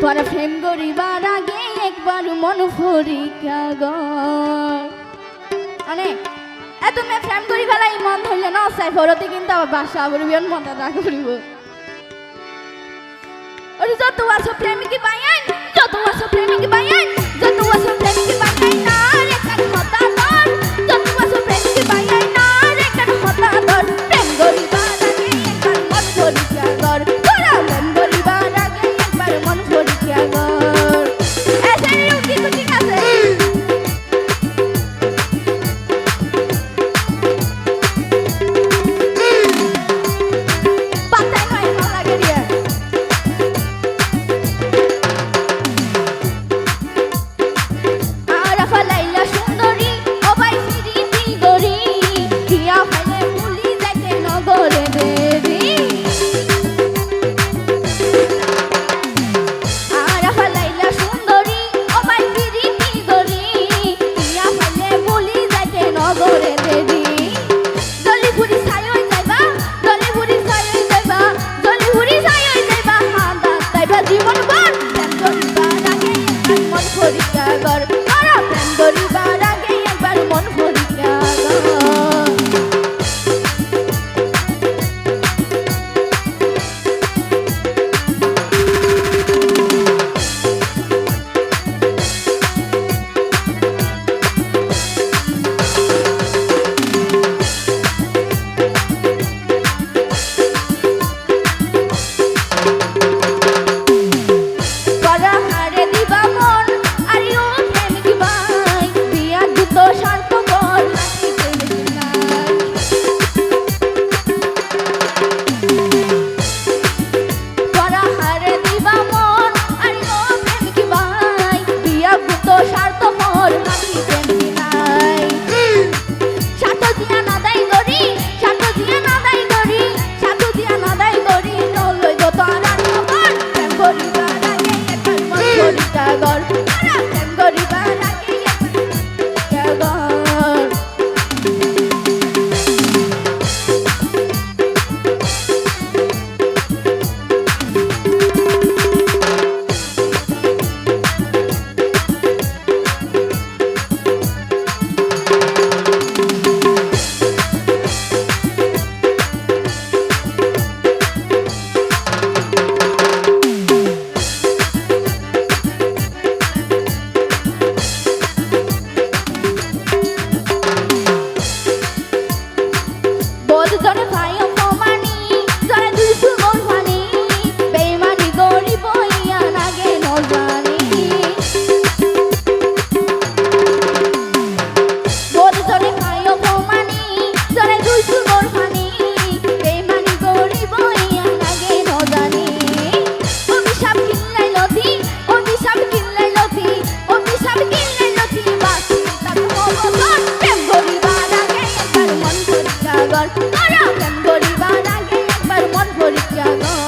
পরে প্রেম করিবার আগে একবার মন পরীক্ষা কর। মানে তুমি প্রেম করি ফেলাই মন ধরলে না চাই ফরতে কিন্তু আবার বাসা বলবিয়ন মনটা না করিব। ওরে যত আছো প্রেমিক বাইয়ান, যত আছো প্রেমিক বাইয়ান, যত আছো প্রেমিক বাইয়ান না রে কান কথা ধর, যত আছো প্রেমিক বাইয়ান না রে কান কথা ধর। প্রেম করিবার আগে একবার মন পরীক্ষা কর, তোরা প্রেম করিবার আগে একবার মন পরীক্ষা কর। এসে কি তো ঠিক আছে পাতায় নয় ভালো লাগে রে। প্রেম করিবার আগে একবার মন পরীক্ষা কর।